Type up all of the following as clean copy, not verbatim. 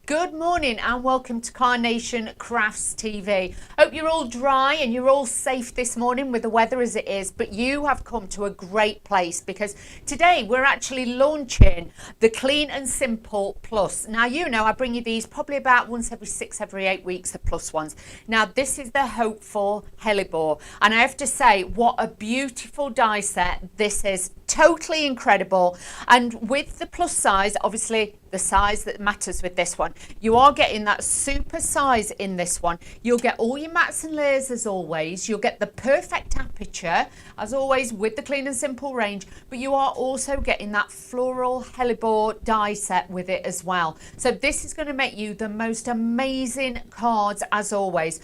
Good morning and welcome to Carnation Crafts TV. Hope you're all dry and you're all safe this morning with the weather as it is, but you have come to a great place because today we're actually launching the Clean and Simple Plus. Now, you know, I bring you these probably about once every 8 weeks, the plus ones. Now, this is the Hopeful Hellebore, and I have to say, what a beautiful die set this is. Totally incredible. And with the plus size, obviously the size that matters with this one, you are getting that super size in this one. You'll get all your mats and layers as always. You'll get the perfect aperture as always with the Clean and Simple range, but you are also getting that floral hellebore die set with it as well. So this is going to make you the most amazing cards as always.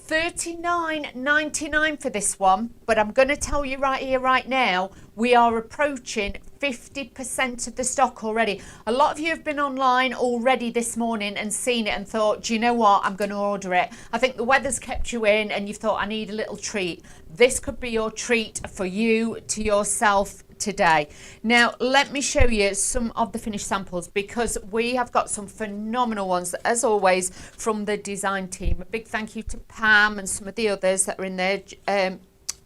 $39.99 for this one, but I'm going to tell you right here, right now, we are approaching 50% of the stock already. A lot of you have been online already this morning and seen it and thought, do you know what, I'm going to order it. I think the weather's kept you in and you've thought, I need a little treat. This could be your treat for you, to yourself today. Now let me show you some of the finished samples because we have got some phenomenal ones as always from the design team. A big thank you to Pam and some of the others that are in there,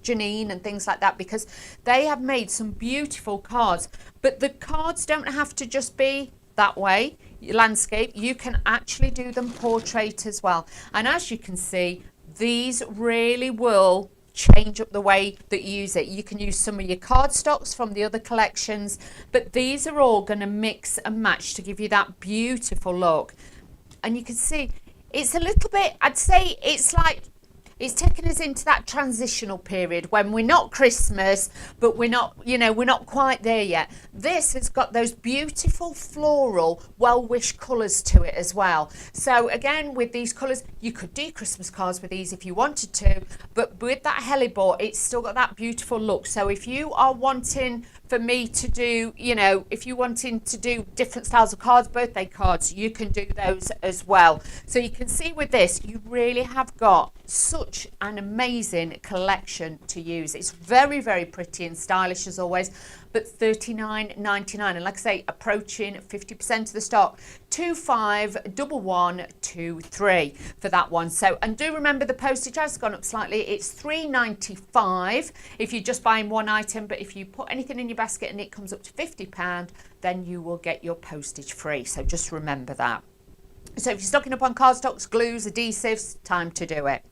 Janine and things like that, because they have made some beautiful cards. But the cards don't have to just be that way, landscape. You can actually do them portrait as well, and as you can see, these really will change up the way that you use it. You can use some of your card stocks from the other collections, but these are all going to mix and match to give you that beautiful look. And you can see it's a little bit, I'd say it's like it's taken us into that transitional period when we're not Christmas, but we're not, you know, we're not quite there yet. This has got those beautiful floral well-wish colours to it as well. So again, with these colours, you could do Christmas cards with these if you wanted to, but with that hellebore, it's still got that beautiful look. So if you are wanting for me to do, you know, if you're wanting to do different styles of cards, birthday cards, you can do those as well. So you can see with this, you really have got such an amazing collection to use. It's very, very pretty and stylish as always, but $39.99, and like I say, approaching 50% of the stock. 251123 for that one. So, and do remember the postage has gone up slightly. It's $3.95 if you're just buying one item, but if you put anything in your basket and it comes up to £50, then you will get your postage free. So just remember that. So if you're stocking up on cardstocks, glues, adhesives, time to do it.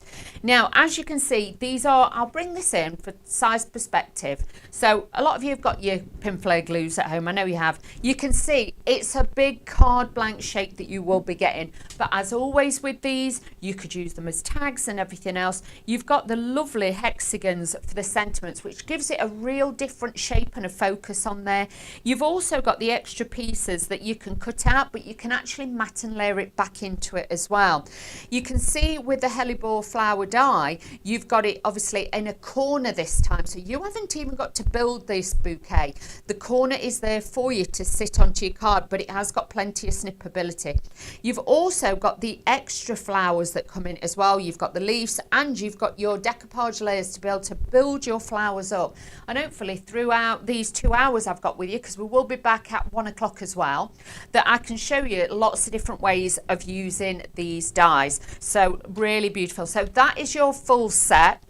Now, as you can see, these are, I'll bring this in for size perspective. So a lot of you have got your pin flare glues at home. I know you have. You can see it's a big card blank shape that you will be getting. But as always with these, you could use them as tags and everything else. You've got the lovely hexagons for the sentiments, which gives it a real different shape and a focus on there. You've also got the extra pieces that you can cut out, but you can actually mat and layer it back into it as well. You can see with the hellebore flower die, you've got it obviously in a corner this time, so you haven't even got to build this bouquet. The corner is there for you to sit onto your card, but it has got plenty of snippability. You've also got the extra flowers that come in as well. You've got the leaves and you've got your decoupage layers to be able to build your flowers up. And hopefully throughout these 2 hours I've got with you, because we will be back at 1 o'clock as well, that I can show you lots of different ways of using these dies. So really beautiful. So that is your full set.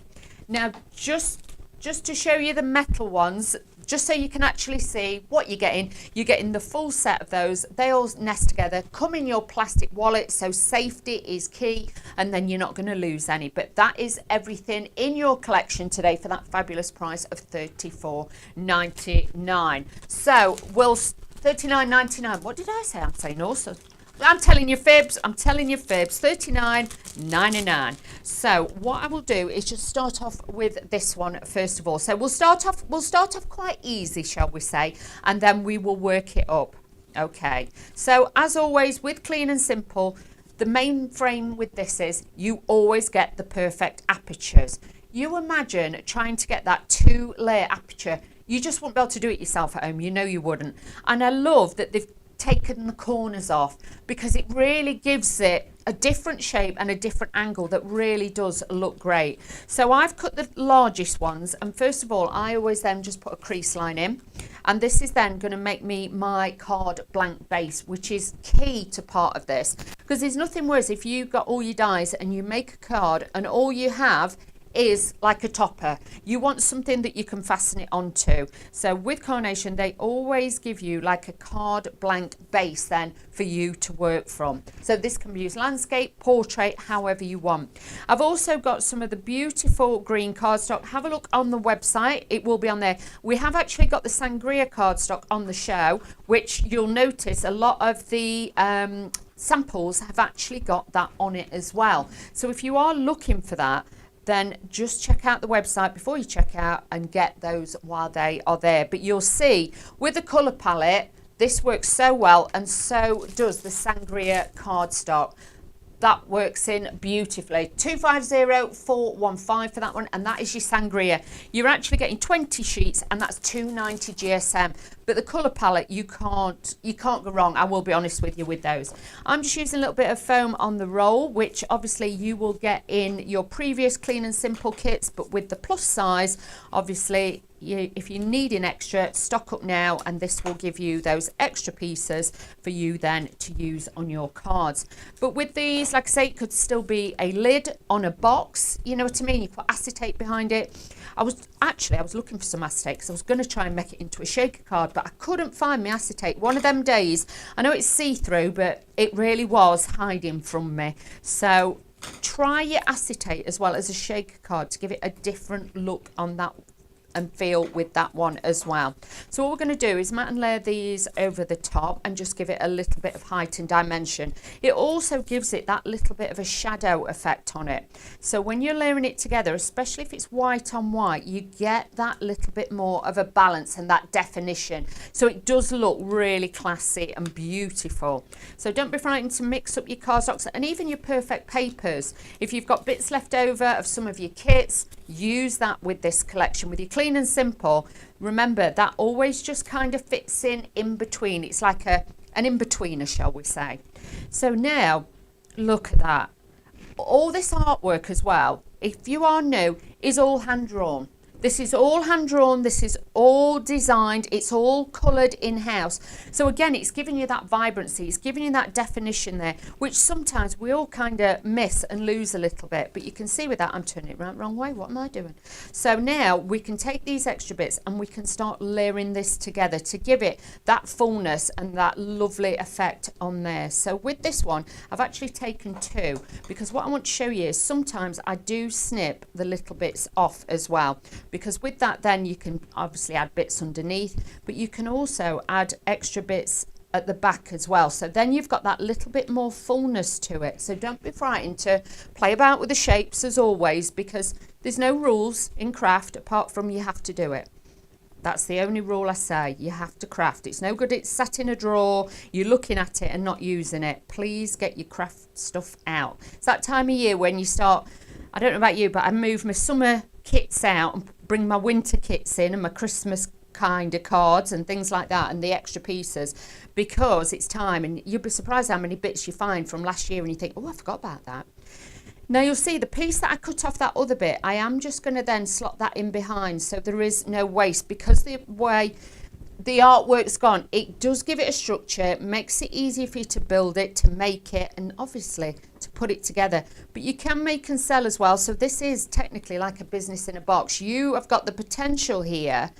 Now just to show you the metal ones, just so you can actually see what you're getting the full set of those. They all nest together, come in your plastic wallet, so safety is key, and then you're not going to lose any. But that is everything in your collection today for that fabulous price of $34.99. So we'll $39.99. What did I say? I'm saying also. I'm telling you fibs, $39.99. So what I will do is just start off with this one first of all. So we'll start off quite easy, shall we say, and then we will work it up. Okay, so as always with Clean and Simple, the main frame with this is you always get the perfect apertures. You imagine trying to get that 2-layer aperture, you just wouldn't be able to do it yourself at home, you know you wouldn't. And I love that they've taken the corners off, because it really gives it a different shape and a different angle that really does look great. So I've cut the largest ones, and first of all I always then just put a crease line in, And this is then going to make me my card blank base, which is key to part of this, because there's nothing worse if you've got all your dies and you make a card and all you have is like a topper. You want something that you can fasten it onto. So with Carnation, they always give you like a card blank base then for you to work from. So this can be used landscape, portrait, however you want. I've also got some of the beautiful green cardstock. Have a look on the website, it will be on there. We have actually got the Sangria cardstock on the show, which you'll notice a lot of the samples have actually got that on it as well. So if you are looking for that, then just check out the website before you check out and get those while they are there. But you'll see with the colour palette, this works so well, and so does the Sangria cardstock. That works in beautifully. 250415 for that one, and that is your Sangria. You're actually getting 20 sheets, and that's 290 GSM. But the colour palette, you can't go wrong. I will be honest with you with those. I'm just using a little bit of foam on the roll, which obviously you will get in your previous Clean and Simple kits, but with the plus size, obviously, if you need an extra, stock up now, and this will give you those extra pieces for you then to use on your cards. But with these, like I say, it could still be a lid on a box, you know what I mean? You put acetate behind it. I was looking for some acetate because I was going to try and make it into a shaker card, but I couldn't find my acetate. One of them days, I know it's see-through, but it really was hiding from me. So try your acetate as well as a shaker card to give it a different look on that and feel with that one as well. So what we're going to do is mat and layer these over the top and just give it a little bit of height and dimension. It also gives it that little bit of a shadow effect on it. So when you're layering it together, especially if it's white on white, you get that little bit more of a balance and that definition. So it does look really classy and beautiful. So don't be frightened to mix up your cardstocks and even your perfect papers. If you've got bits left over of some of your kits, use that with this collection. With your Clean and Simple, remember that always just kind of fits in between. It's like an in-betweener, shall we say. So now look at that, all this artwork as well, if you are new, is all hand drawn. This is all hand drawn, this is all designed, it's all coloured in-house. So again, it's giving you that vibrancy, it's giving you that definition there, which sometimes we all kind of miss and lose a little bit. But you can see with that, I'm turning it around the wrong way, what am I doing? So now we can take these extra bits and we can start layering this together to give it that fullness and that lovely effect on there. So with this one, I've actually taken two, because what I want to show you is sometimes I do snip the little bits off as well. Because with that then you can obviously add bits underneath, but you can also add extra bits at the back as well. So then you've got that little bit more fullness to it. So don't be frightened to play about with the shapes as always, because there's no rules in craft apart from you have to do it. That's the only rule I say. You have to craft. It's no good it's sat in a drawer, you're looking at it and not using it. Please get your craft stuff out. It's that time of year when you start, I don't know about you, but I move my summer kits out and bring my winter kits in and my Christmas kind of cards and things like that and the extra pieces, because it's time. And you'll be surprised how many bits you find from last year and you think, oh, I forgot about that. Now you'll see the piece that I cut off that other bit, I am just going to then slot that in behind so there is no waste, because the way the artwork's gone, it does give it a structure, makes it easier for you to build it, to make it, and obviously to put it together. But you can make and sell as well. So this is technically like a business in a box. You have got the potential here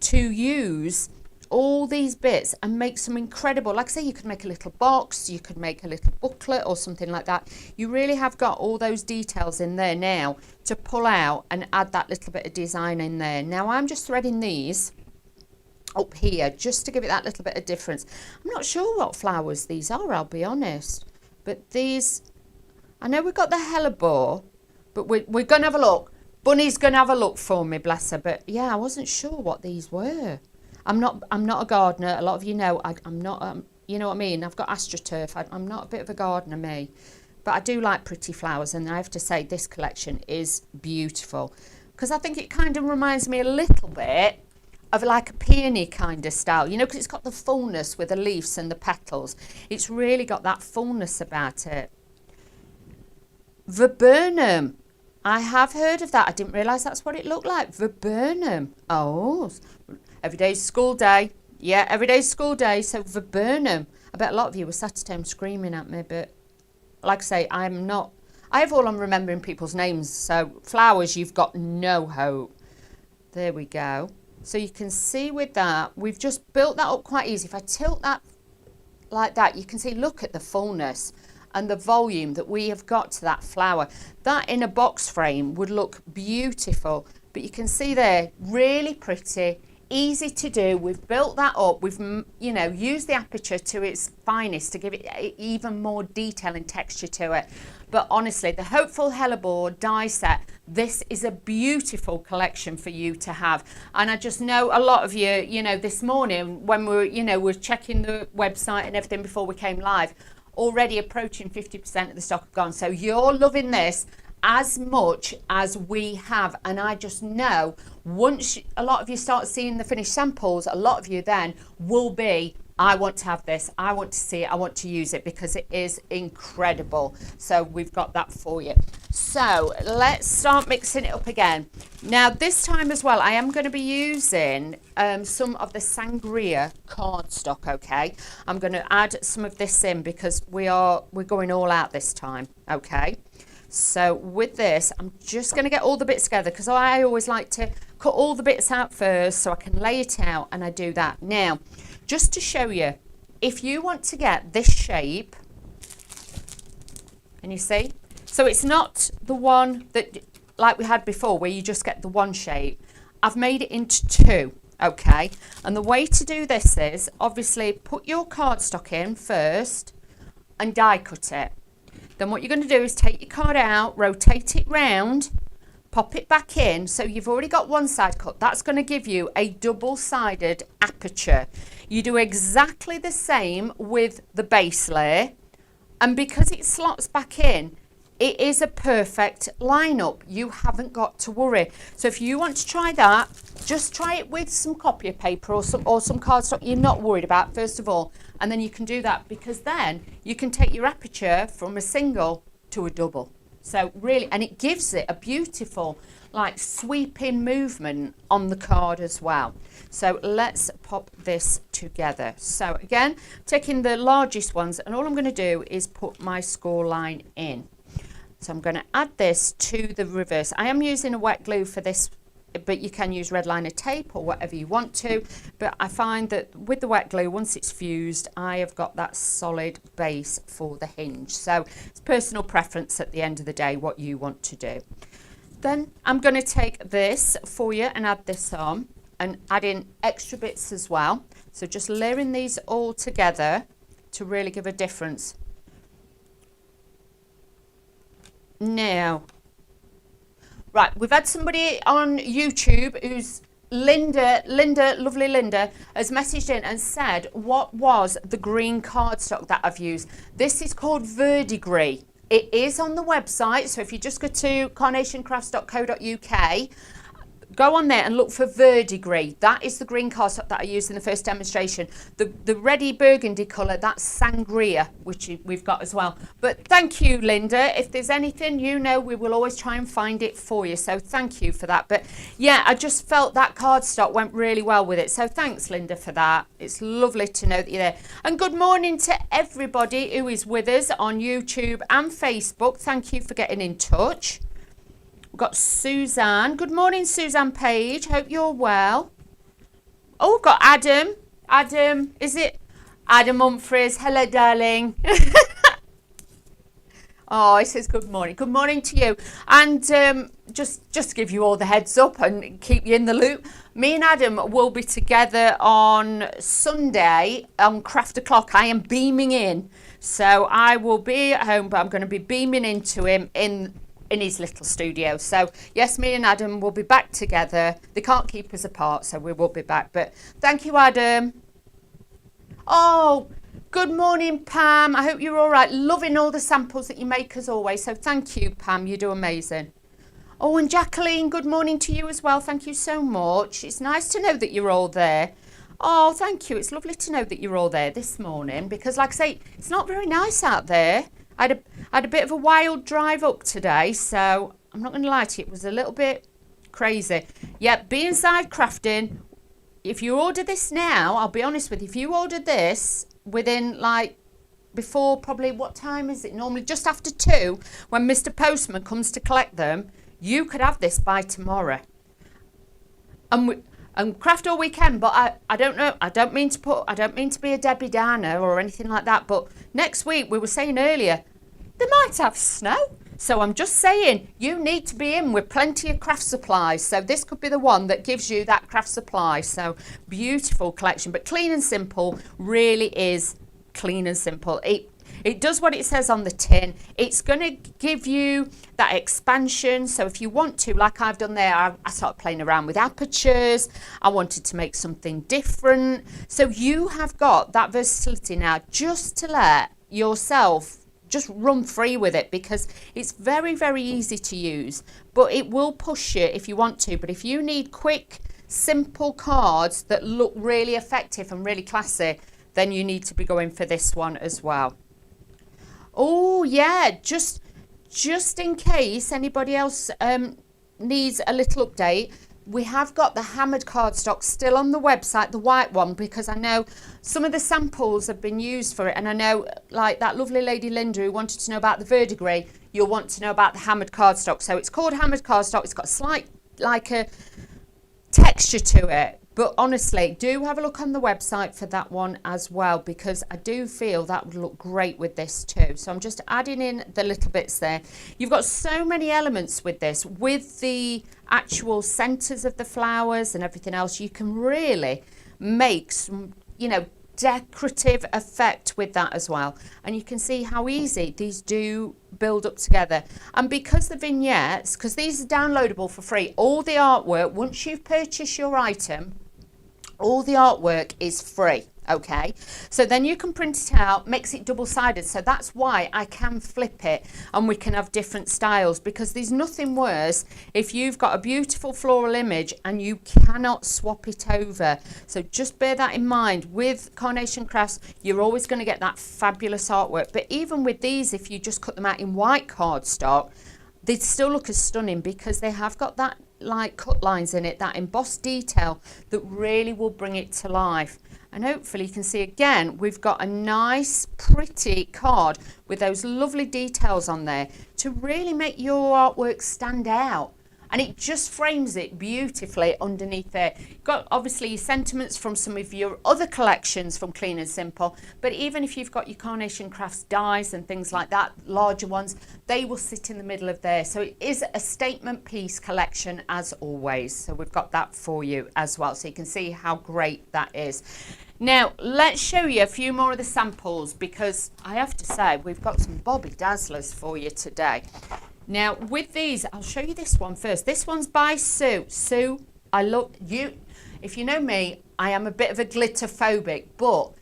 to use all these bits and make some incredible, like I say, you could make a little box, you could make a little booklet or something like that. You really have got all those details in there now to pull out and add that little bit of design in there. Now I'm just threading these up here just to give it that little bit of difference. I'm not sure what flowers these are, I'll be honest, but these, I know we've got the hellebore, but we're going to have a look. Bunny's going to have a look for me, bless her. But yeah, I wasn't sure what these were. I'm not a gardener. A lot of you know I'm not, you know what I mean? I've got astroturf. I'm not a bit of a gardener, me. But I do like pretty flowers, and I have to say this collection is beautiful, because I think it kind of reminds me a little bit of like a peony kind of style, you know, because it's got the fullness with the leaves and the petals. It's really got that fullness about it. Viburnum. I have heard of that. I didn't realise that's what it looked like. Viburnum. Oh, Every day's school day. Yeah, every day's school day. So viburnum. I bet a lot of you were sat at home screaming at me, but like I say, I'm not. I have all on remembering people's names. So flowers, you've got no hope. There we go. So you can see with that, we've just built that up quite easy. If I tilt that like that, you can see, look at the fullness and the volume that we have got to that flower. That in a box frame would look beautiful, but you can see there, really pretty, easy to do. We've built that up. We've, you know, used the aperture to its finest to give it even more detail and texture to it. But honestly, the Hopeful Hellebore die set, this is a beautiful collection for you to have. And I just know a lot of you, you know, this morning when we're checking the website and everything before we came live, already approaching 50% of the stock have gone. So you're loving this as much as we have. And I just know once a lot of you start seeing the finished samples, a lot of you then will be, I want to have this, I want to see it, I want to use it, because it is incredible. So we've got that for you. So let's start mixing it up again. Now this time as well, I am going to be using some of the sangria cardstock. Okay, I'm going to add some of this in because we're going all out this time. Okay, so with this, I'm just going to get all the bits together because I always like to cut all the bits out first so I can lay it out, and I do that now. Just to show you, if you want to get this shape, can you see? So it's not the one that like we had before where you just get the one shape. I've made it into two, okay? And the way to do this is obviously put your cardstock in first and die cut it. Then what you're going to do is take your card out, rotate it round, pop it back in. So you've already got one side cut. That's going to give you a double-sided aperture. You do exactly the same with the base layer, and because it slots back in, it is a perfect lineup. You haven't got to worry. So if you want to try that, just try it with some copy paper or some cardstock you're not worried about first of all, and then you can do that, because then you can take your aperture from a single to a double. So really, and it gives it a beautiful like sweeping movement on the card as well. So let's pop this together. So again, taking the largest ones, and all I'm going to do is put my score line in. So I'm going to add this to the reverse. I am using a wet glue for this, but you can use red liner tape or whatever you want to. But I find that with the wet glue, once it's fused, I have got that solid base for the hinge. So it's personal preference at the end of the day, what you want to do. Then I'm going to take this for you and add this on and add in extra bits as well. So just layering these all together to really give a difference. Now, right, we've had somebody on YouTube who's Linda, lovely Linda, has messaged in and said, what was the green cardstock that I've used? This is called Verdigris. It is on the website, so if you just go to carnationcrafts.co.uk, go on there and look for Verdigris. That is the green cardstock that I used in the first demonstration. The reddy burgundy colour, that's sangria, which we've got as well. But thank you, Linda. If there's anything, you know, we will always try and find it for you. So thank you for that. But yeah, I just felt that cardstock went really well with it. So thanks, Linda, for that. It's lovely to know that you're there. And good morning to everybody who is with us on YouTube and Facebook. Thank you for getting in touch. We've got Suzanne. Good morning, Suzanne Page. Hope you're well. Oh, we've got Adam. Adam, is it Adam Humphreys? Hello, darling. Oh, he says good morning. Good morning to you. And just to give you all the heads up and keep you in the loop, me and Adam will be together on Sunday on Craft O'Clock. I am beaming in. So I will be at home, but I'm going to be beaming into him in his little studio. So yes, me and Adam will be back together. They can't keep us apart, so we will be back. But thank you, Adam. Oh, good morning, Pam. I hope you're all right. Loving all the samples that you make as always. So thank you, Pam. You do amazing. Oh, and Jacqueline, good morning to you as well. Thank you so much. It's nice to know that you're all there. Oh, thank you. It's lovely to know that you're all there this morning, because like I say, it's not very nice out there. I had a bit of a wild drive up today, so I'm not going to lie to you, it was a little bit crazy. Yeah, be inside crafting. if you order this now, I'll be honest with you, if you ordered this within like before probably, what time is it normally, just after 2, when Mr. Postman comes to collect them, you could have this by tomorrow. And craft all weekend, but I don't know, I don't mean to be a Debbie Downer or anything like that, but next week, we were saying earlier, they might have snow. So I'm just saying, you need to be in with plenty of craft supplies. So this could be the one that gives you that craft supply. So beautiful collection, but Clean and Simple really is clean and simple. It does what it says on the tin. It's going to give you that expansion. So if you want to, like I've done there, I started playing around with apertures. I wanted to make something different. So you have got that versatility now, just to let yourself just run free with it, because it's very, very easy to use, but it will push you if you want to. But if you need quick, simple cards that look really effective and really classy, then you need to be going for this one as well. Oh yeah, just in case anybody else needs a little update, we have got the hammered cardstock still on the website, the white one, because I know some of the samples have been used for it, and I know like that lovely lady Linda who wanted to know about the verdigris, you'll want to know about the hammered cardstock. So it's called hammered cardstock. It's got a slight like a texture to it. But honestly, do have a look on the website for that one as well, because I do feel that would look great with this too. So I'm just adding in the little bits there. You've got so many elements with this, with the actual centres of the flowers and everything else. You can really make some, you know, decorative effect with that as well. And you can see how easy these do build up together. And because the vignettes, because these are downloadable for free, all the artwork, once you've purchased your item, all the artwork is free. Okay, so then you can print it out, makes it double-sided. So that's why I can flip it and we can have different styles, because there's nothing worse if you've got a beautiful floral image and you cannot swap it over. So just bear that in mind. With Carnation Crafts, you're always going to get that fabulous artwork. But even with these, if you just cut them out in white cardstock, they'd still look as stunning, because they have got that like cut lines in it, that embossed detail that really will bring it to life. And hopefully you can see again, we've got a nice pretty card with those lovely details on there to really make your artwork stand out. And it just frames it beautifully underneath there. You've got obviously your sentiments from some of your other collections from Clean and Simple, but even if you've got your Carnation Crafts dies and things like that, larger ones, they will sit in the middle of there. So it is a statement piece collection as always. So we've got that for you as well, so you can see how great that is. Now, let's show you a few more of the samples, because I have to say, we've got some Bobby Dazzlers for you today. Now, with these, I'll show you this one first. This one's by Sue. Sue, I love you. If you know me, I am a bit of a glitter phobic, but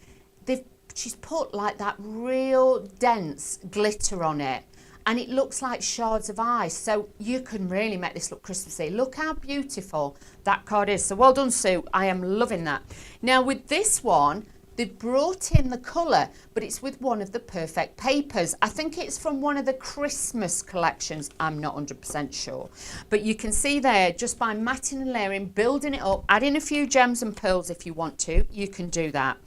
she's put like that real dense glitter on it, and it looks like shards of ice. So you can really make this look Christmassy. Look how beautiful that card is. So well done, Sue. I am loving that. Now, with this one, they've brought in the colour, but it's with one of the Perfect Papers. I think it's from one of the Christmas collections. I'm not 100% sure. But you can see there, just by matting and layering, building it up, adding a few gems and pearls if you want to, you can do that.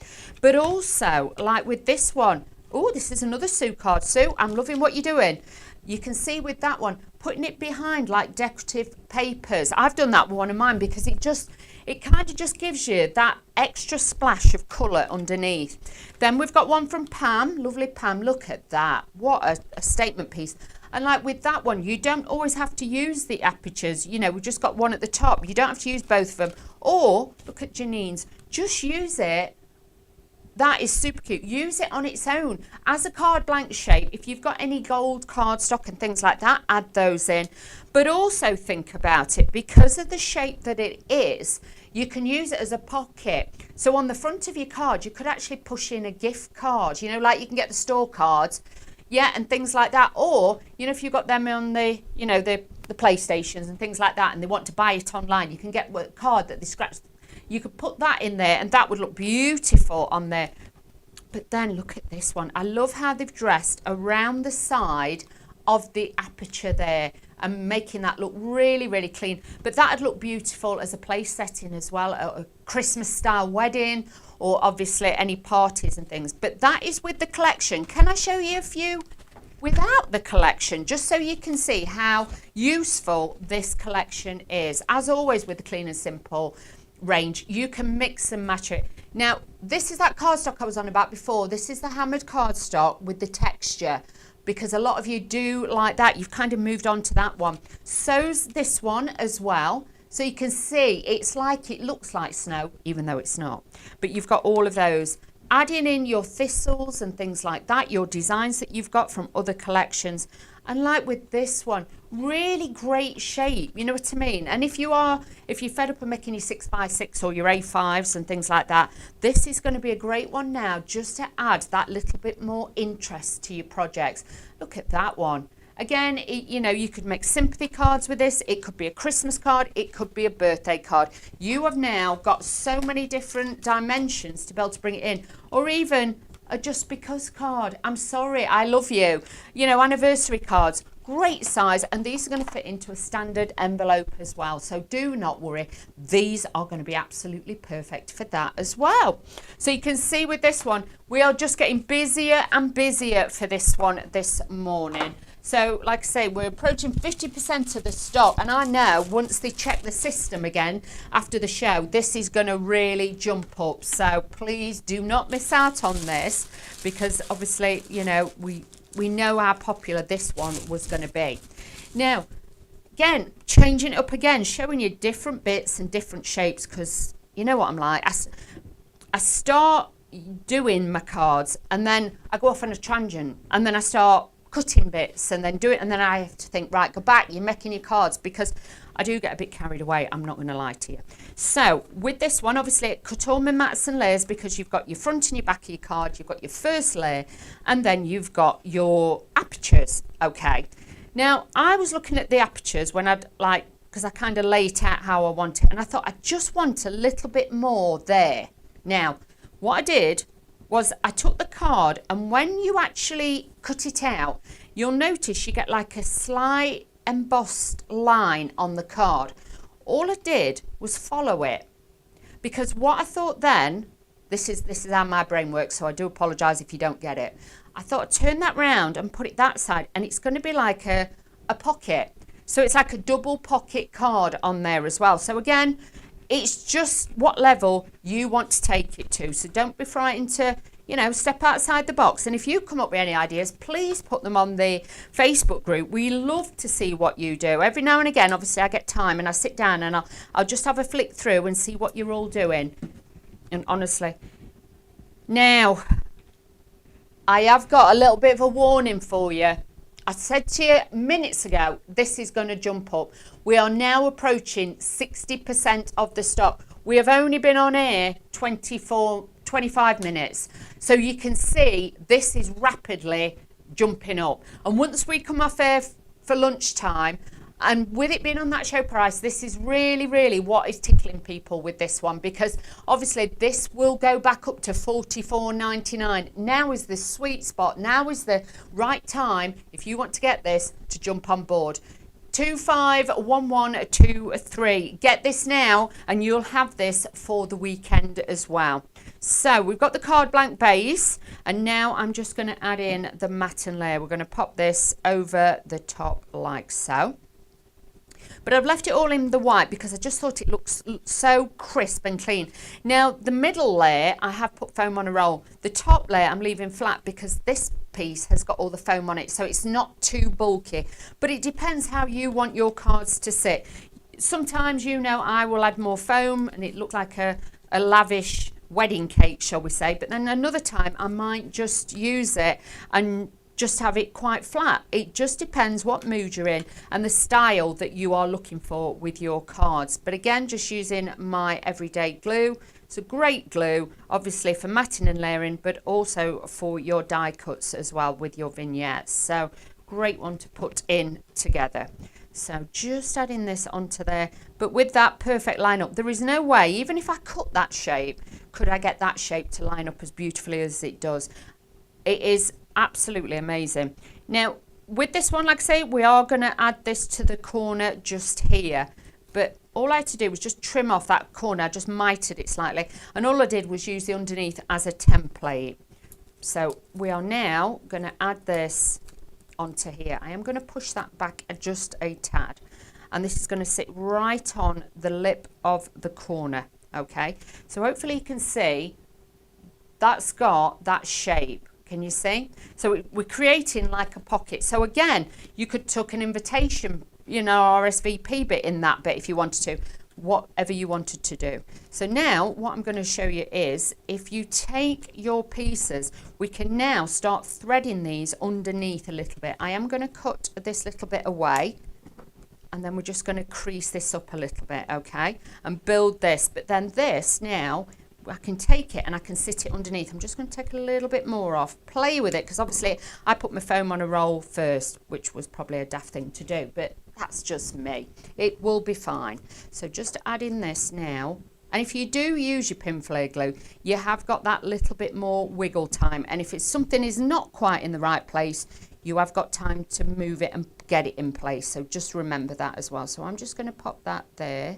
But also, like with this one, oh, this is another Sue card. Sue, I'm loving what you're doing. You can see with that one, putting it behind like decorative papers. I've done that with one of mine, because it kind of just gives you that extra splash of colour underneath. Then we've got one from Pam, lovely Pam. Look at that, what a statement piece. And like with that one, you don't always have to use the apertures. You know, we've just got one at the top. You don't have to use both of them. Or, look at Janine's, just use it. That is super cute. Use it on its own as a card blank shape. If you've got any gold cardstock and things like that, add those in. But also think about it, because of the shape that it is, you can use it as a pocket. So on the front of your card, you could actually push in a gift card, you know, like you can get the store cards, yeah, and things like that. Or, you know, if you've got them on the, you know, the PlayStations and things like that, and they want to buy it online, you can get a card that they scratch. You could put that in there and that would look beautiful on there. But then look at this one. I love how they've dressed around the side of the aperture there. and making that look really, really clean. But that'd look beautiful as a place setting as well, a Christmas style wedding, or obviously any parties and things. But that is with the collection. Can I show you a few without the collection, just so you can see how useful this collection is? As always with the Clean and Simple range, you can mix and match it. Now, this is that cardstock I was on about before. This is the hammered cardstock with the texture, because a lot of you do like that. You've kind of moved on to that one. So's this one as well. So you can see it's like, it looks like snow, even though it's not. But you've got all of those. Adding in your thistles and things like that, your designs that you've got from other collections. And like with this one, really great shape, you know what I mean? And if you're fed up of making your 6x6 or your A5s and things like that, this is going to be a great one now, just to add that little bit more interest to your projects. Look at that one. Again, you know, you could make sympathy cards with this. It could be a Christmas card. It could be a birthday card. You have now got so many different dimensions to be able to bring it in. Or even a just because card. I'm sorry, I love you. You know, anniversary cards. Great size. And these are going to fit into a standard envelope as well. So do not worry. These are going to be absolutely perfect for that as well. So you can see with this one, we are just getting busier and busier for this one this morning. So, like I say, we're approaching 50% of the stock, and I know once they check the system again after the show, this is going to really jump up. So please do not miss out on this, because obviously, you know, we know how popular this one was going to be. Now, again, changing it up again, showing you different bits and different shapes, because you know what I'm like. I start doing my cards, and then I go off on a tangent, and then I start cutting bits and then do it, and then I have to think, right, go back, you're making your cards, because I do get a bit carried away, I'm not going to lie to you. So with this one, obviously cut all my mats and layers, because you've got your front and your back of your card, you've got your first layer, and then you've got your apertures. Okay, now I was looking at the apertures when I'd because I kind of lay it out how I want it, and I thought I just want a little bit more there. Now what I did was I took the card, and when you actually cut it out, you'll notice you get like a slight embossed line on the card. All I did was follow it, because what I thought then, this is how my brain works, so I do apologise if you don't get it. I thought I'd turn that round and put it that side, and it's going to be like a pocket. So it's like a double pocket card on there as well. So again, it's just what level you want to take it to. So don't be frightened to, you know, step outside the box. And if you come up with any ideas, please put them on the Facebook group. We love to see what you do. Every now and again, obviously, I get time and I sit down and I'll just have a flick through and see what you're all doing. And honestly, now, I have got a little bit of a warning for you. I said to you minutes ago, this is going to jump up. We are now approaching 60% of the stock. We have only been on air 25 minutes. So you can see this is rapidly jumping up. And once we come off air for lunchtime, and with it being on that show price, this is really, really what is tickling people with this one, because obviously this will go back up to $44.99. Now is the sweet spot. Now is the right time, if you want to get this, to jump on board. 251123. Get this now, and you'll have this for the weekend as well. So we've got the card blank base, and now I'm just going to add in the matte layer. We're going to pop this over the top like so. But I've left it all in the white because I just thought it looks so crisp and clean. Now, the middle layer, I have put foam on a roll. The top layer, I'm leaving flat because this piece has got all the foam on it, so it's not too bulky. But it depends how you want your cards to sit. Sometimes, you know, I will add more foam and it looks like a lavish wedding cake, shall we say. But then another time, I might just use it and just have it quite flat. It just depends what mood you're in and the style that you are looking for with your cards. But again, just using my everyday glue. It's a great glue, obviously for matting and layering, but also for your die cuts as well with your vignettes. So great one to put in together. So just adding this onto there, but with that perfect line up. There is no way, even if I cut that shape, could I get that shape to line up as beautifully as it does. It is absolutely amazing. Now, with this one, like I say, we are going to add this to the corner just here. But all I had to do was just trim off that corner. I just mitered it slightly. And all I did was use the underneath as a template. So we are now going to add this onto here. I am going to push that back just a tad. And this is going to sit right on the lip of the corner. Okay. So hopefully you can see that's got that shape. Can you see? So we're creating like a pocket. So again, you could tuck an invitation, you know, RSVP bit in that bit if you wanted to, whatever you wanted to do. So now what I'm going to show you is if you take your pieces, we can now start threading these underneath a little bit. I am going to cut this little bit away and then we're just going to crease this up a little bit, okay, and build this. But then this now, I can take it and I can sit it underneath. I'm just going to take a little bit more off, play with it, because obviously I put my foam on a roll first, which was probably a daft thing to do, but that's just me. It will be fine. So just add in this now. And if you do use your pin flare glue, you have got that little bit more wiggle time. And if it's something is not quite in the right place, you have got time to move it and get it in place. So just remember that as well. So I'm just going to pop that there,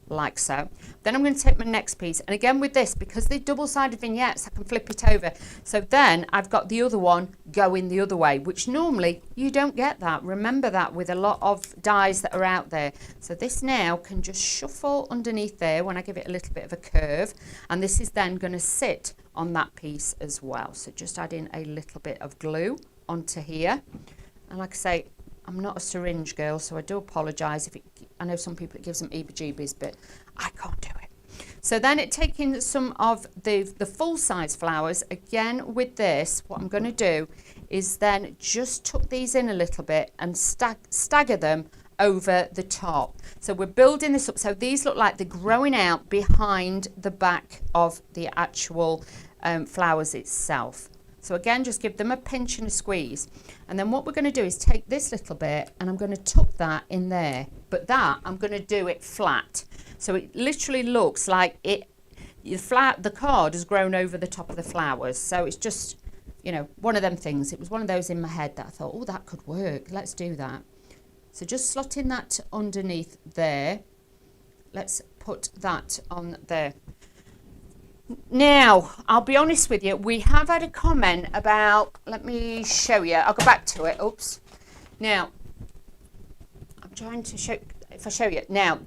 like so. Then I'm going to take my next piece, and again with this, because they're double-sided vignettes, I can flip it over. So then I've got the other one going the other way, which normally you don't get that. Remember that with a lot of dies that are out there. So this now can just shuffle underneath there when I give it a little bit of a curve, and this is then going to sit on that piece as well. So just add in a little bit of glue onto here, and like I say, I'm not a syringe girl, so I do apologise if it, I know some people it gives them heebie-jeebies, but I can't do it. So then taking some of the full-size flowers, again with this, what I'm going to do is then just tuck these in a little bit and stagger them over the top. So we're building this up. So these look like they're growing out behind the back of the actual flowers itself. So again, just give them a pinch and a squeeze. And then what we're going to do is take this little bit and I'm going to tuck that in there. But that, I'm going to do it flat. So it literally looks like the card has grown over the top of the flowers. So it's just, you know, one of them things. It was one of those in my head that I thought, oh, that could work. Let's do that. So just slot in that underneath there. Let's put that on there. Now, I'll be honest with you, we have had a comment about, let me show you, I'll go back to it, oops. Now, I'm trying to show, if I show you, now,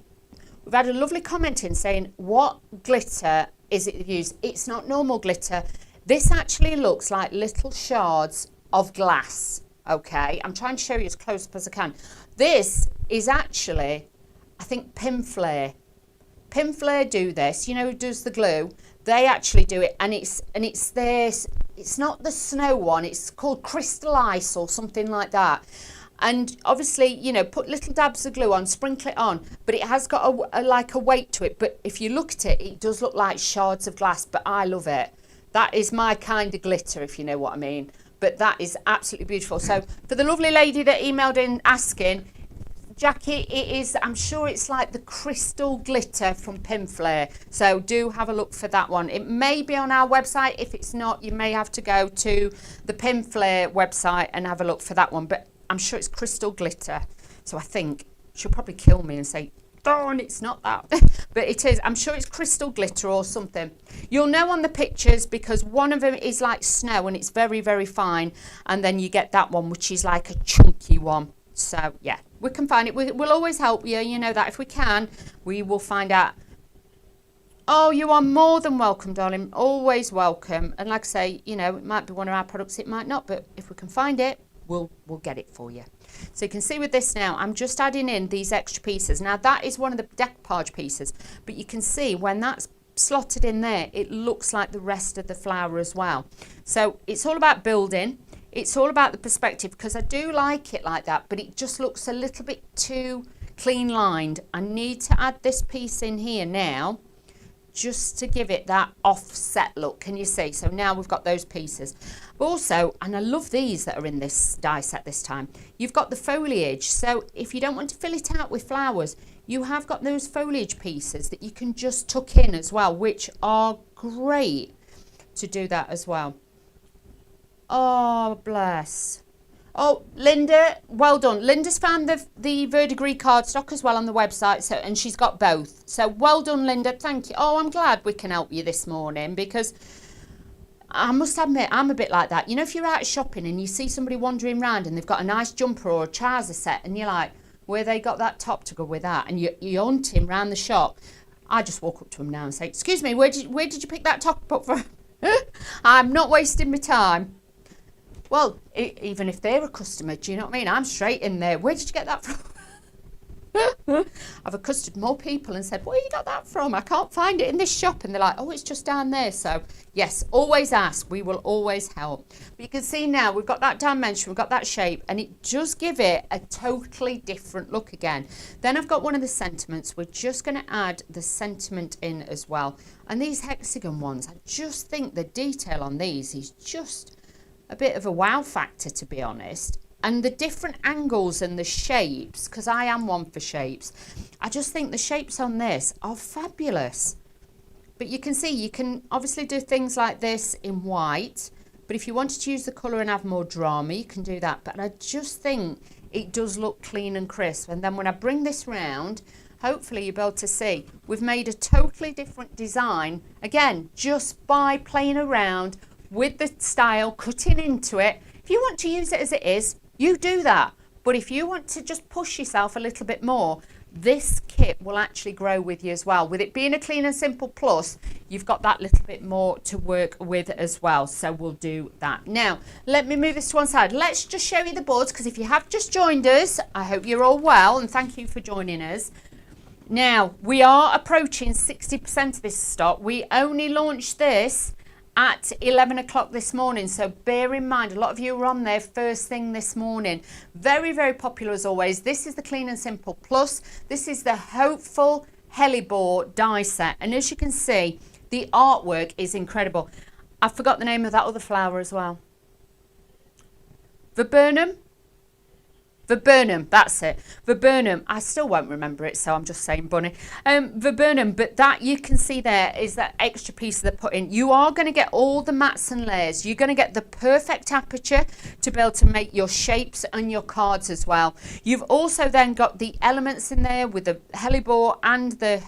we've had a lovely comment in saying, what glitter is it used? It's not normal glitter. This actually looks like little shards of glass, okay? I'm trying to show you as close up as I can. This is actually, I think, Pin Flare. Pin Flare do this, you know who does the glue? They actually do it, and it's this. It's not the snow one. It's called Crystal Ice or something like that. And obviously, you know, put little dabs of glue on, sprinkle it on, but it has got like a weight to it. But if you look at it, it does look like shards of glass. But I love it. That is my kind of glitter, if you know what I mean. But that is absolutely beautiful. So for the lovely lady that emailed in asking, Jackie, it is, I'm sure it's like the crystal glitter from Pin Flare. So do have a look for that one. It may be on our website. If it's not, you may have to go to the Pin Flare website and have a look for that one. But I'm sure it's crystal glitter. So I think she'll probably kill me and say, darn, it's not that. But it is. I'm sure it's crystal glitter or something. You'll know on the pictures because one of them is like snow and it's very, very fine. And then you get that one, which is like a chunky one. So, yeah, we can find it. We'll always help you. You know that if we can, we will find out. Oh, you are more than welcome, darling. Always welcome. And like I say, you know, it might be one of our products. It might not. But if we can find it, we'll get it for you. So you can see with this now, I'm just adding in these extra pieces. Now, that is one of the decoupage pieces. But you can see when that's slotted in there, it looks like the rest of the flower as well. So it's all about building. It's all about the perspective because I do like it like that, but it just looks a little bit too clean lined. I need to add this piece in here now just to give it that offset look. Can you see? So now we've got those pieces. Also, and I love these that are in this die set this time, you've got the foliage. So if you don't want to fill it out with flowers, you have got those foliage pieces that you can just tuck in as well, which are great to do that as well. Oh, bless. Oh, Linda, well done. Linda's found the Verdigris cardstock as well on the website, so, and she's got both. So well done, Linda. Thank you. Oh, I'm glad we can help you this morning, because I must admit, I'm a bit like that. You know, if you're out shopping and you see somebody wandering around and they've got a nice jumper or a trouser set, and you're like, where they got that top to go with that? And you're hunting around the shop. I just walk up to them now and say, excuse me, where did you pick that top up from? I'm not wasting my time. Well, even if they're a customer, do you know what I mean? I'm straight in there. Where did you get that from? I've accosted more people and said, where you got that from? I can't find it in this shop. And they're like, oh, it's just down there. So yes, always ask. We will always help. But you can see now we've got that dimension, we've got that shape, and it does give it a totally different look again. Then I've got one of the sentiments. We're just going to add the sentiment in as well. And these hexagon ones, I just think the detail on these is just a bit of a wow factor, to be honest. And the different angles and the shapes, because I am one for shapes, I just think the shapes on this are fabulous. But you can see, you can obviously do things like this in white, but if you wanted to use the colour and have more drama, you can do that. But I just think it does look clean and crisp. And then when I bring this round, hopefully you'll be able to see we've made a totally different design, again, just by playing around with the style, cutting into it. If you want to use it as it is, you do that. But if you want to just push yourself a little bit more, this kit will actually grow with you as well. With it being a clean and simple plus, you've got that little bit more to work with as well. So we'll do that. Now, let me move this to one side. Let's just show you the boards, because if you have just joined us, I hope you're all well, and thank you for joining us. Now, we are approaching 60% of this stock. We only launched this at 11 o'clock this morning, so bear in mind, a lot of you were on there first thing this morning. Very, very popular as always. This is the Clean and Simple Plus. This is the Hopeful Hellebore die set, and as you can see, the artwork is incredible. I forgot the name of that other flower as well. Viburnum, that's it. Viburnum, I still won't remember it, so I'm just saying bunny. Viburnum, but that you can see there is that extra piece that they put in. You are going to get all the mats and layers. You're going to get the perfect aperture to be able to make your shapes and your cards as well. You've also then got the elements in there with the hellebore and the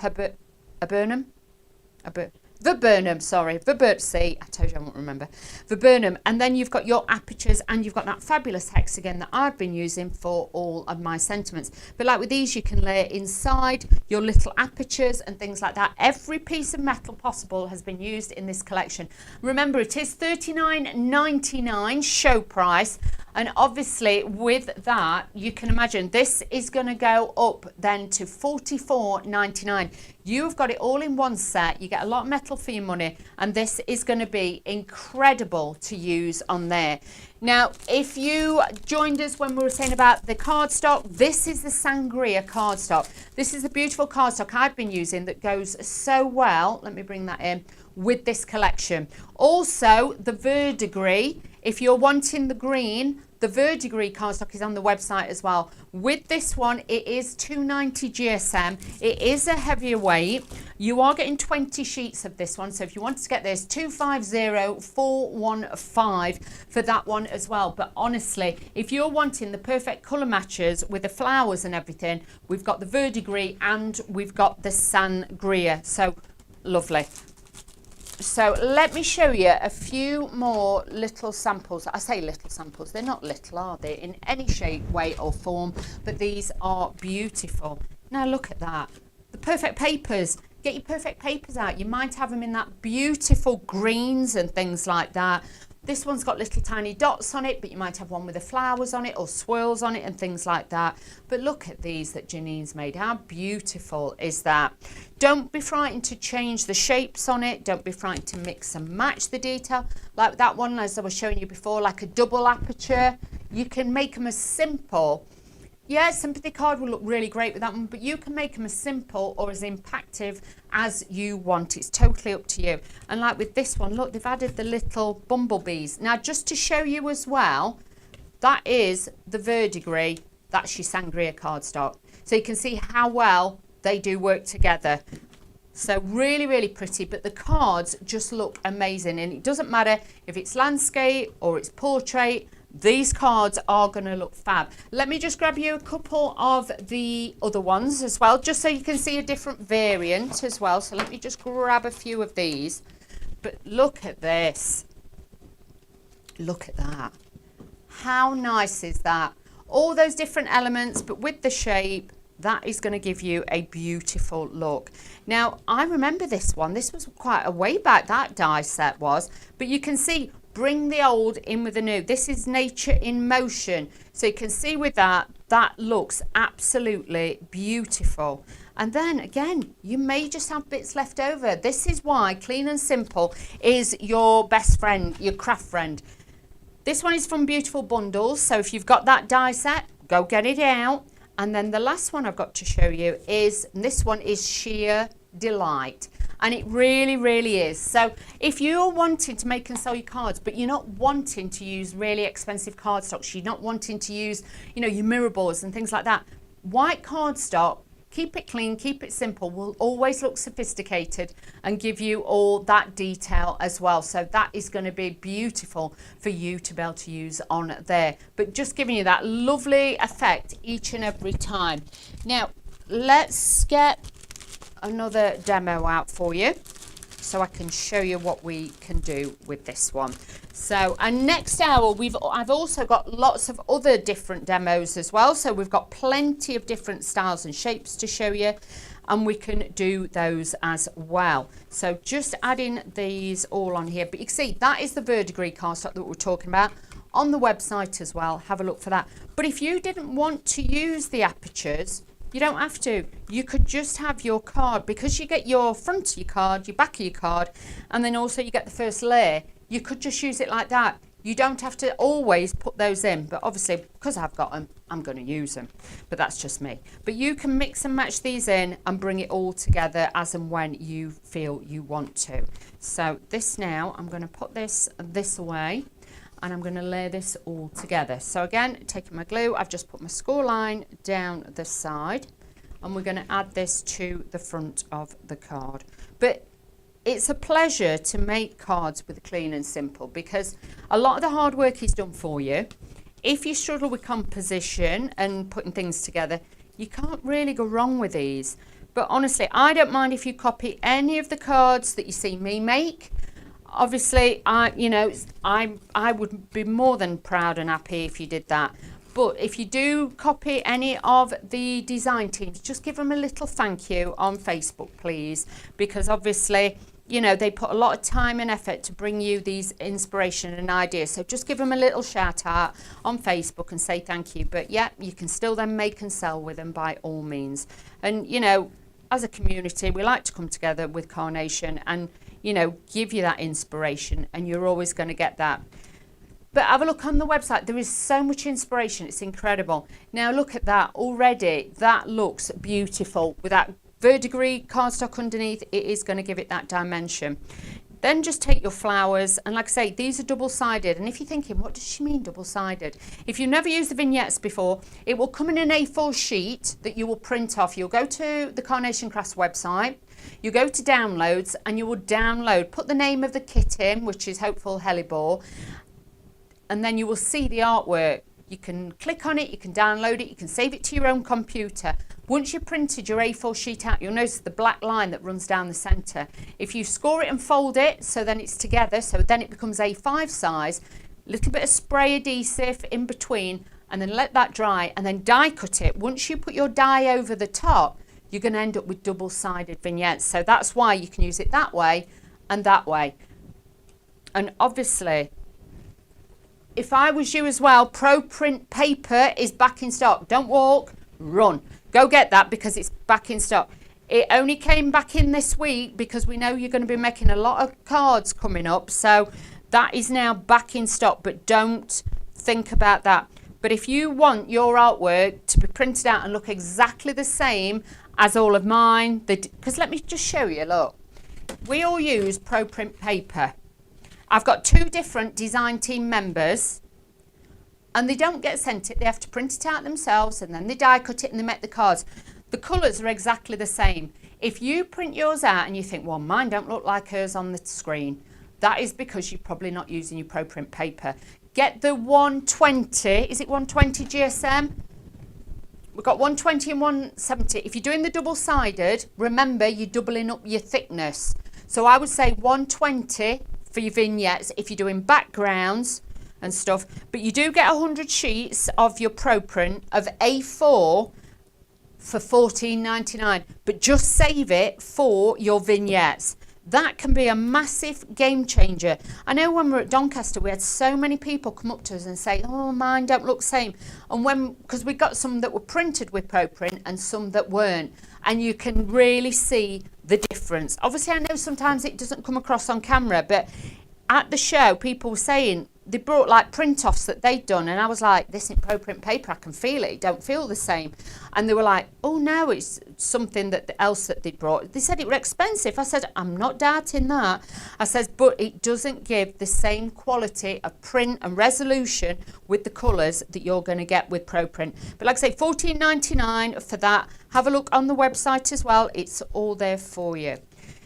viburnum, sorry, see, I told you I won't remember. Viburnum, and then you've got your apertures, and you've got that fabulous hexagon that I've been using for all of my sentiments. But like with these, you can layer inside your little apertures and things like that. Every piece of metal possible has been used in this collection. Remember, it is $39.99 show price. And obviously with that, you can imagine this is going to go up then to $44.99. You've got it all in one set. You get a lot of metal for your money, and this is going to be incredible to use on there. Now, if you joined us when we were saying about the cardstock, this is the Sangria cardstock. This is the beautiful cardstock I've been using that goes so well. Let me bring that in with this collection. Also, the Verdigris. If you're wanting the green, the Verdigris cardstock is on the website as well. With this one, it is 290 GSM. It is a heavier weight. You are getting 20 sheets of this one. So if you wanted to get this, 250415 for that one as well. But honestly, if you're wanting the perfect colour matches with the flowers and everything, we've got the Verdigris and we've got the Sangria. So lovely. So let me show you a few more little samples. I say little samples, they're not little, are they, in any shape, way or form, but these are beautiful. Now look at that. The perfect papers. Get your perfect papers out. You might have them in that beautiful greens and things like that. This one's got little tiny dots on it, but you might have one with the flowers on it or swirls on it and things like that. But look at these that Janine's made. How beautiful is that? Don't be frightened to change the shapes on it. Don't be frightened to mix and match the detail. Like that one, as I was showing you before, like a double aperture. You can make them as simple. Yeah, sympathy card will look really great with that one, but you can make them as simple or as impactful as you want. It's totally up to you. And like with this one, look, they've added the little bumblebees. Now, just to show you as well, that is the Verdigris. That's your Sangria cardstock. So you can see how well they do work together. So really, really pretty, but the cards just look amazing. And it doesn't matter if it's landscape or it's portrait, these cards are going to look fab. Let me just grab you a couple of the other ones as well, just so you can see a different variant as well. So let me just grab a few of these. But look at this. Look at that. How nice is that? All those different elements, but with the shape, that is going to give you a beautiful look. Now, I remember this one. This was quite a way back, that die set was. But you can see, bring the old in with the new. This is nature in motion. So you can see with that, that looks absolutely beautiful. And then again, you may just have bits left over. This is why Clean and Simple is your best friend, your craft friend. This one is from Beautiful Bundles. So if you've got that die set, go get it out. And then the last one I've got to show you is, and this one is Sheer Delight. And it really, really is. So if you're wanting to make and sell your cards, but you're not wanting to use really expensive cardstocks, you're not wanting to use, you know, your mirror boards and things like that, white cardstock, keep it clean, keep it simple, will always look sophisticated and give you all that detail as well. So that is going to be beautiful for you to be able to use on there. But just giving you that lovely effect each and every time. Now, let's get another demo out for you so I can show you what we can do with this one. So, and next hour I've also got lots of other different demos as well. So we've got plenty of different styles and shapes to show you, and we can do those as well. So just adding these all on here, but you can see that is the verdigris cardstock that we're talking about on the website as well. Have a look for that. But if you didn't want to use the apertures, you don't have to. You could just have your card, because you get your front of your card, your back of your card, and then also you get the first layer. You could just use it like that. You don't have to always put those in, but obviously because I've got them, I'm going to use them. But that's just me. But you can mix and match these in and bring it all together as and when you feel you want to. So this now, I'm going to put this away, and I'm going to layer this all together. So again, taking my glue, I've just put my score line down the side, and we're going to add this to the front of the card. But it's a pleasure to make cards with Clean and Simple, because a lot of the hard work is done for you. If you struggle with composition and putting things together, you can't really go wrong with these. But honestly, I don't mind if you copy any of the cards that you see me make. Obviously, I would be more than proud and happy if you did that. But if you do copy any of the design teams, just give them a little thank you on Facebook, please, because obviously, you know, they put a lot of time and effort to bring you these inspiration and ideas. So just give them a little shout out on Facebook and say thank you. But yeah, you can still then make and sell with them by all means. And, you know, as a community, we like to come together with Carnation and, you know, give you that inspiration, and you're always going to get that. But have a look on the website. There is so much inspiration. It's incredible. Now look at that already. That looks beautiful with that verdigris cardstock underneath. It is going to give it that dimension. Then just take your flowers, and like I say, these are double-sided. And if you're thinking, what does she mean double-sided? If you've never used the vignettes before, it will come in an A4 sheet that you will print off. You'll go to the Carnation Crafts website, you go to downloads, and you will download, put the name of the kit in, which is Hopeful Hellebore, and then you will see the artwork. You can click on it, you can download it, you can save it to your own computer. Once you've printed your A4 sheet out, you'll notice the black line that runs down the centre. If you score it and fold it, so then it's together, so then it becomes A5 size, little bit of spray adhesive in between, and then let that dry, and then die cut it. Once you put your die over the top, you're going to end up with double-sided vignettes. So that's why you can use it that way and that way. And obviously, if I was you as well, Pro Print paper is back in stock. Don't walk, run. Go get that, because it's back in stock. It only came back in this week because we know you're going to be making a lot of cards coming up. So that is now back in stock, but don't think about that. But if you want your artwork to be printed out and look exactly the same as all of mine, because let me just show you, look. We all use Pro Print paper. I've got 2 different design team members, and they don't get sent it. They have to print it out themselves, and then they die cut it and they make the cards. The colours are exactly the same. If you print yours out and you think, well, mine don't look like hers on the screen, that is because you're probably not using your Pro Print paper. get the 120. Is it 120 GSM? We've got 120 and 170. If you're doing the double-sided, remember you're doubling up your thickness. So I would say 120 for your vignettes if you're doing backgrounds and stuff. But you do get 100 sheets of your Pro Print of A4 for $14.99. But just save it for your vignettes. That can be a massive game changer. I know when we were at Doncaster, we had so many people come up to us and say, oh, mine don't look the same. And because we got some that were printed with ProPrint and some that weren't. And you can really see the difference. Obviously, I know sometimes it doesn't come across on camera, but at the show, people were saying, they brought like print offs that they'd done, and I was like, this isn't ProPrint paper, I can feel it don't feel the same. And they were like, oh no, it's something else that they brought. They said it were expensive. I said, I'm not doubting that. I said, but it doesn't give the same quality of print and resolution with the colours that you're going to get with ProPrint. But like I say, $14.99 for that. Have a look on the website as well, it's all there for you.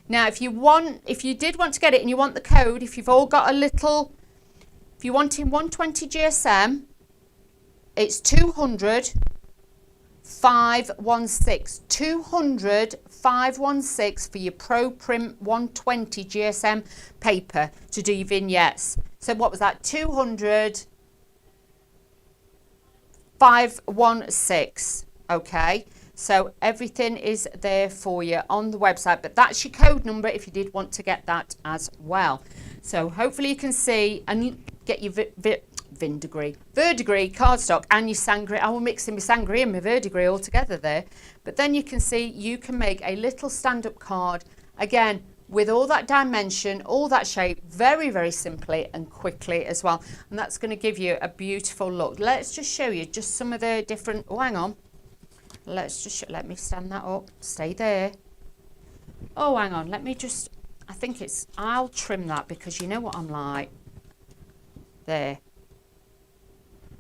Now if you did want to get it and you want the code, if you've all got a little, if you're wanting 120 GSM, it's 200 516. 200 516 for your Pro Print 120 GSM paper to do your vignettes. So what was that? 200 516. Okay. So everything is there for you on the website, but that's your code number if you did want to get that as well. So hopefully you can see and get your verdigris cardstock and your sangria. I will mix in my sangria and my verdigris all together there. But then you can see you can make a little stand-up card, again, with all that dimension, all that shape, very, very simply and quickly as well. And that's going to give you a beautiful look. Let's just show you just some of the different, oh, hang on. Let's just, let me stand that up. Stay there. Oh, hang on. Let me just, I think it's, I'll trim that because you know what I'm like. There.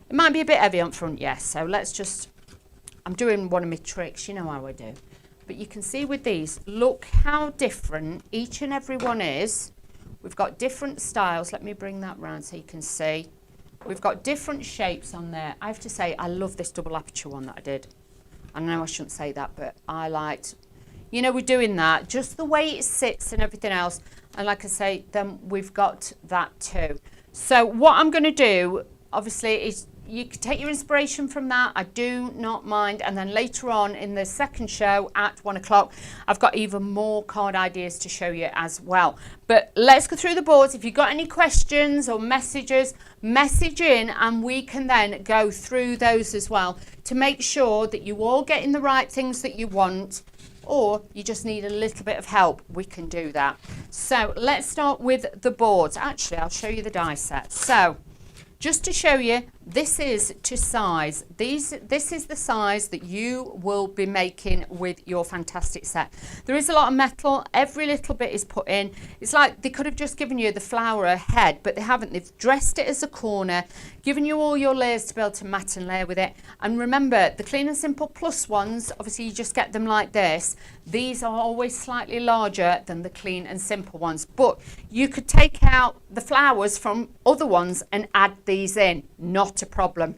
It might be a bit heavy on front, yes. So let's just, I'm doing one of my tricks. You know how I do. But you can see with these, look how different each and every one is. We've got different styles. Let me bring that round so you can see. We've got different shapes on there. I have to say, I love this double aperture one that I did. I know I shouldn't say that, but I liked, you know, we're doing that, just the way it sits and everything else. And like I say, then we've got that too. So what I'm going to do, obviously, is you can take your inspiration from that. I do not mind. And then later on in the second show at 1 o'clock, I've got even more card ideas to show you as well. But let's go through the boards. If you've got any questions or messages, message in and we can then go through those as well to make sure that you all getting the right things that you want, or you just need a little bit of help. We can do that. So let's start with the boards. Actually, I'll show you the die set. So just to show you, this is to size. This is the size that you will be making with your fantastic set. There is a lot of metal. Every little bit is put in. It's like they could have just given you the flower head, but they haven't. They've dressed it as a corner, given you all your layers to be able to mat and layer with it. And remember, the Clean and Simple Plus ones, obviously you just get them like this. These are always slightly larger than the Clean and Simple ones, but you could take out the flowers from other ones and add these in. Not a problem.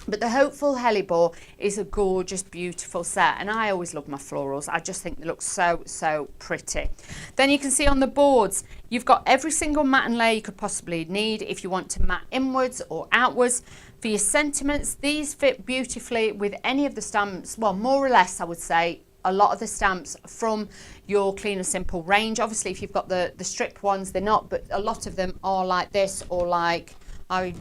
But the Hopeful Hellebore is a gorgeous, beautiful set, and I always love my florals. I just think they look so, so pretty. Then you can see on the boards, you've got every single mat and layer you could possibly need if you want to mat inwards or outwards. For your sentiments, these fit beautifully with any of the stamps, well, more or less, I would say, a lot of the stamps from your Clean and Simple range. Obviously, if you've got the strip ones, they're not, but a lot of them are like this, or like I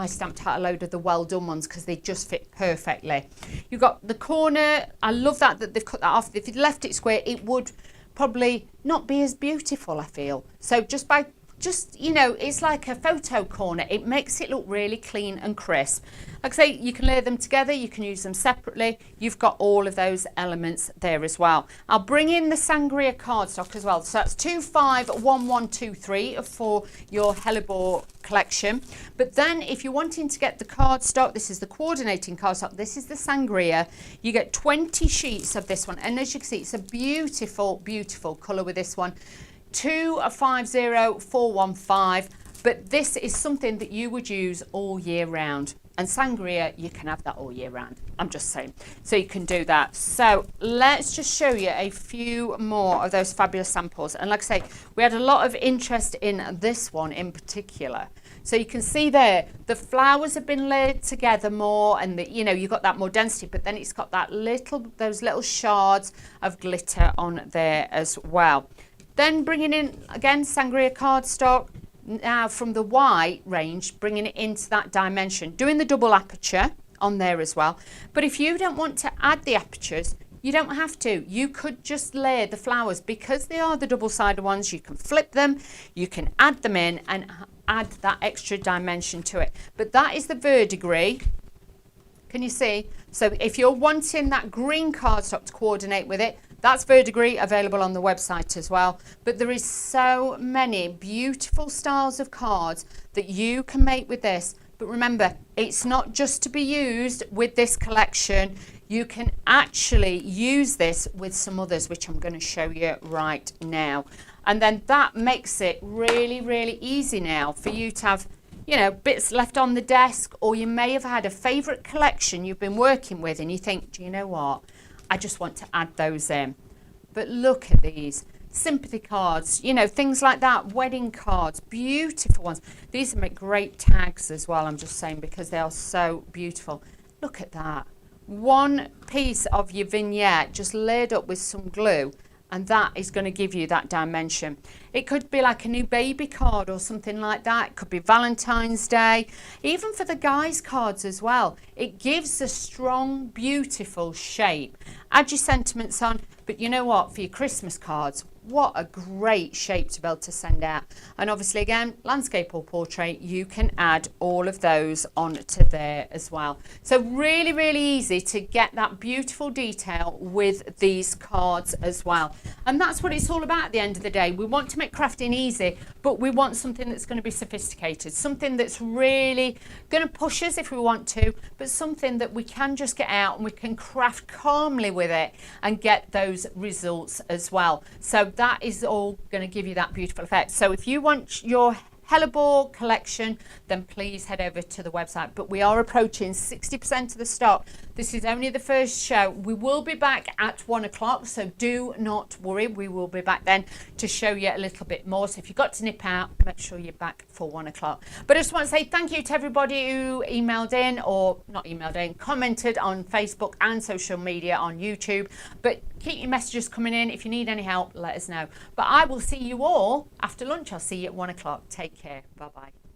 stamped out a load of the well done ones because they just fit perfectly. You've got the corner. I love that they've cut that off. If you'd left it square, it would probably not be as beautiful, I feel. So just, you know, it's like a photo corner. It makes it look really clean and crisp. Like I say, you can layer them together, you can use them separately. You've got all of those elements there as well. I'll bring in the Sangria cardstock as well. So that's 251123 for your Hellebore collection. But then if you're wanting to get the cardstock, this is the coordinating cardstock, this is the Sangria. You get 20 sheets of this one. And as you can see, it's a beautiful, beautiful colour with this one. 250415. But this is something that you would use all year round. And sangria, you can have that all year round. I'm just saying. So you can do that. So let's just show you a few more of those fabulous samples. And like I say, we had a lot of interest in this one in particular. So you can see there, the flowers have been laid together more, and you know, you've got that more density, but then it's got that those little shards of glitter on there as well. Then bringing in, again, sangria cardstock. Now from the white range, bringing it into that dimension, doing the double aperture on there as well. But if you don't want to add the apertures, you don't have to. You could just lay the flowers, because they are the double-sided ones. You can flip them, you can add them in and add that extra dimension to it. But that is the verdigris. Can you see? So if you're wanting that green cardstock to coordinate with it, that's verdigris, available on the website as well. But there is so many beautiful styles of cards that you can make with this. But remember, it's not just to be used with this collection. You can actually use this with some others, which I'm going to show you right now. And then that makes it really, really easy now for you to have, you know, bits left on the desk, or you may have had a favourite collection you've been working with and you think, do you know what? I just want to add those in. But look at these sympathy cards, you know, things like that, wedding cards, beautiful ones. These make great tags as well, I'm just saying, because they are so beautiful. Look at that. One piece of your vignette just laid up with some glue, and that is going to give you that dimension. It could be like a new baby card or something like that. It could be Valentine's Day. Even for the guys' cards as well. It gives a strong, beautiful shape. Add your sentiments on, but you know what? For your Christmas cards, what a great shape to be able to send out. And obviously, again, landscape or portrait, you can add all of those onto there as well. So really, really easy to get that beautiful detail with these cards as well. And that's what it's all about at the end of the day. We want to make crafting easy, but we want something that's going to be sophisticated, something that's really going to push us if we want to, but something that we can just get out and we can craft calmly with it and get those results as well. So that is all going to give you that beautiful effect. So if you want your Hellebore collection, then please head over to the website. But we are approaching 60% of the stock. This is only the first show. We will be back at 1 o'clock, so do not worry. We will be back then to show you a little bit more. So if you've got to nip out, make sure you're back for 1 o'clock. But I just want to say thank you to everybody who emailed in, or not emailed in, commented on Facebook and social media on YouTube. But keep your messages coming in. If you need any help, let us know. But I will see you all after lunch. I'll see you at 1 o'clock. Take care. Bye-bye.